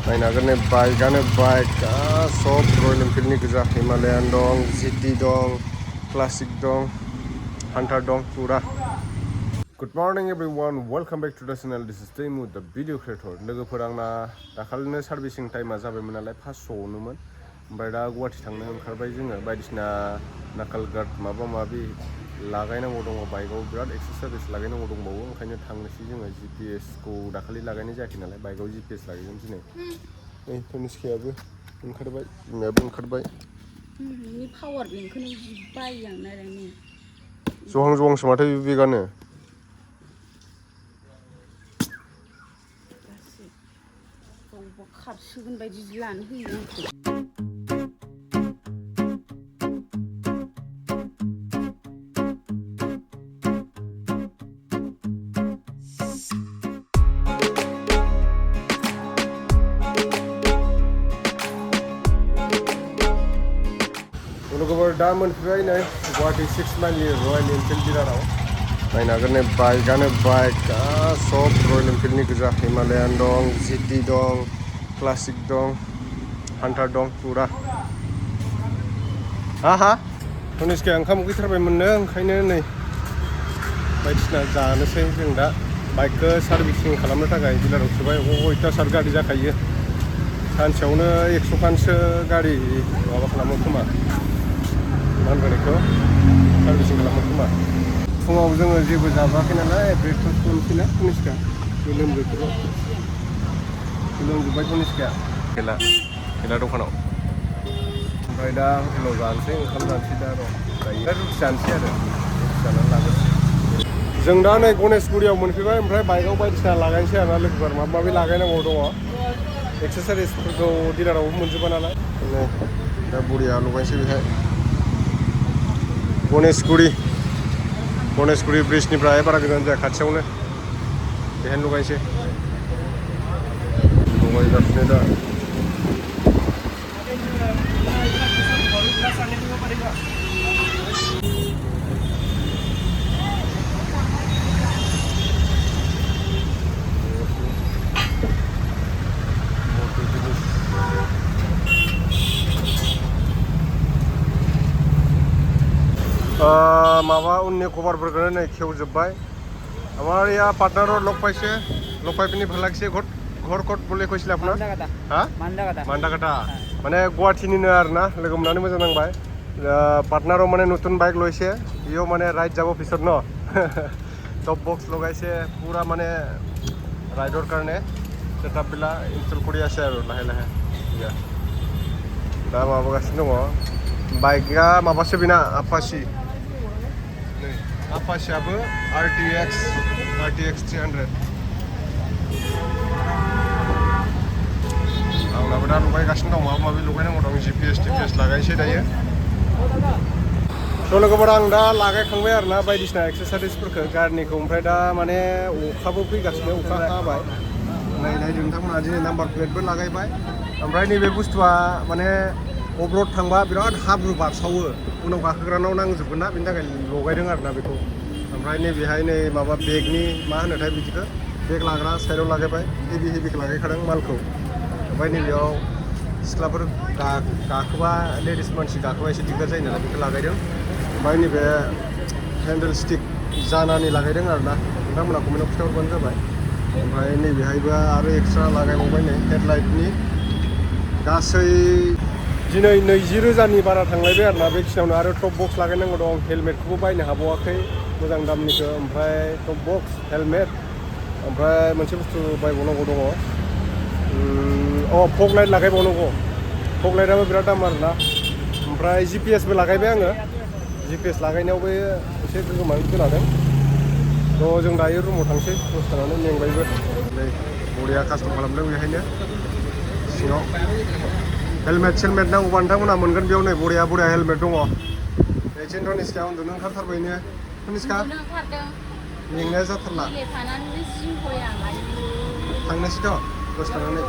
नायनो हागोन नै बाइकआनो बाइक सब रयेल एनफिल्डनि गोजा हिमालयान दं, जीटी दं, क्लासिक दं, हान्टार दं पुरा। Good morning everyone, welcome back to the channel. This is Taimu the video creator. लोगोफोर आंना दाखालिनो सार्भिसिं टाइमा जाबायमोन नालाय 500आवनोमोन। ओमफ्राय दा गुवाहाटि थांनो ओंखारबाय जोङो। बायदिसिना नाकाल गार्ड माबा माबि लागायनांगौ दङ, बाइकआव बिराद एक्सेसरिज लागायनांगौ दंबावो। ओंखायनो थांनोसै जोङो। GPS खौ दाखालि लागायनाय जायाखै नालाय, बाइकआव GPS लागायगोन दिनै। नै तनिष्कायाबो ओंखारबाय, बिमायाबो ओंखारबाय। नोंनि पावार बेंकखौनो बायो आं नायलाय। जहां जहांसो माथो बे बेगानो। बबावबा खारसोगोन बायदि लानो होयो आंखौ। लोगोफोर दा मोनफैबाय नै गुवाहाटि 6 माइलनि रयेल एनफिल्ड डिलाराव। नायनो हागोन नै बाइकआनो बाइक सब रयेल एनफिल्डनि गोजा हिमालयान दं, जीटी दं, क्लासिक दं, हान्टार दं पुरा। हा तनिष्काया ओंखाम उखैथारबायमोननो, ओंखायनो नै बायदिसिना जानोसै जों दा। बाइकखौ सार्भिसिं खालामनो थाखाय डिलाराव सोबाय। अयथासार गारि जाखायो, सानसेयावनो 100 खानसो गारि माबा खालामो खोमा, मा होनगोन बेखौ, सार्भिसिं खालामो खोमा। फुङाव जोङो जेबो जाबोआखै नालाय ब्रेकफास्ट खालामसैना तनिष्का। गोलोम बोथोराव लोंजोब्बाय तनिष्काया खेला दखानाव। ओमफ्राय दा हटेलाव जानोसै, ओंखाम जानोसै दा र'। दायो रुटि जानोसै आरो रुटि जानानै लाग्रोसै। जों दा नै गणेशगुरियाव मोनफैबाय। ओमफ्राय बाइकआव बायदिसिना लागायनोसै आरोना लोगोफोर, माबा माबि लागायनांगौ दङ। एक्सेसरिजफोरखौ डिलारावबो मोनजोबा नालाय। दा बरिया लगायनोसै बेहाय। गणेशगुरि ब्रिजनिफ्राय बारा गोजान जाया, खाथियावनो। बेहायनो लगायनोसै। लगायगासिनो दा। माबा उननि कभारफोरखौनो नै खेवजोब्बाय। আমার ইয়া পার্টনারও লগ পাইছে, লগ পাই পিনি ভাল লাগছে। ঘর কট বলে কৈছিলে আপনার? হ্যাঁ, মান্দাকাটা। মানে গুৱাহাটিनिनो आरोना, लोगो मोननानै मोजां नांबाय। पार्टनाराव माने नतुन बाइक लैसे, इयाव माने राइड যাব পিছত ন। টপ বক্স লগাইছে পুরা, মানে রাইডৰ কাৰণে সেটআপবিলাক ইনষ্টল কৰি আছে আৰু লাহে লাহে। दा माबागासिनो दङ। बाइकआ माबासो बेना, आपाची। आपाचीआबो RTX 300। आंनाबो दा लगायगासिनो दं, माबा माबि लगायनांगौ दं। GPS लागायनोसै दायो। थ' लोगोफोर आं दा लागायखांबाय आरोना बायदिसिना एक्सेसरिजफोरखौ गारिनिखौ। ओमफ्राय दा माने अखाबो फैगासिनो, अखा हाबाय। नायदो नोंथांमोनहा दिनै नाम्बार प्लेटबो लागायबाय। ओमफ्राय नैबे बुस्थुआ माने अफर'ड थांबा बिराद हाब्रु बारसावो, उनाव गाखोग्रानाव नांजोबगोन ना, बेनि थाखाय लगायदों आरोना बेखौ। ओमफ्राय नैबेहाय नै माबा बेगनि मा होनोथाय बिदिखौ, बेग लाग्रा साइडआव लागायबाय। हेभिखौ लागायखादों मालखौ। ओमफ्राय नैबेयाव सिख्लाफोर गाखोबा, लेडिस मानसि गाखोबा एसे दिगदार जायो नालाय, बेखौ लागायदों। ओमफ्राय नैबे हेन्डेल स्टिक जानानै लागायदों आरोना, नोंथांमोनहा कमेन्टआव खिन्थाहरबानो जाबाय। ओमफ्राय नैबेहायबो आरो एक्सट्रा लागायबावबाय नै हेडलाइटनि। गासै दिनै 20,000नि बारा थांलायबाय आरोना बेखिनियावनो। आरो टप बक्स लागायनांगौ दं, हेलमेटखौबो बायनो हाबावाखै मोजां दामनिखौ। ओमफ्राय टप बक्स, हेलमेट, ओमफ्राय मोनसे बुस्थु बायबावनांगौ दङ। फग लाइट लागायबावनांगौ। फग लाइटआबो बिराद दाम आरोना। ओमफ्राय GPSबो लागायबाय आङो। GPS लागायनायावबो एसे गोगोमानो खोनादों। थ' जों दायो रुमाव थांसै, दसे थानानै मेंबायबो। नै बरिया कास्टम खालामदों बेहायनो सिङाव। हेलमेट सेलमेट नांगौबा नोंथांमोनहा मोनगोन बेयाव। नै बरिया हेलमेट दङ। एदिनो तनिष्काया उन्दुनो ओंखारथारबायनो। तनिष्का मेंनाया जाथारला। थांनोसैथ' दसे थानानै।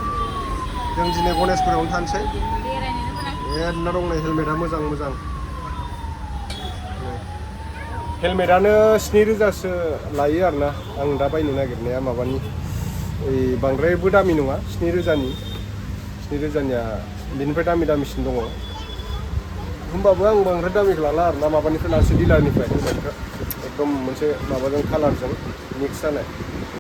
जों दिनै गणेशगुरियावनो थानोसै। मेरला दं नै हेलमेटआ मोजां। हेलमेटानो 7,000सो लायो आरोना। आं दा बायनो नागिरनाया माबानि, बांद्रायबो दामि नङा, 7,000नि। 2000निया बिनिफ्राय दामिसिन दङ होमबाबो आं बांद्राय दामिखौ लाला आरो ना माबानिफ्राय लानोसै डिलारनिफ्राय एकदम मोनसे माबाजों कालारजों मिक्स जानाय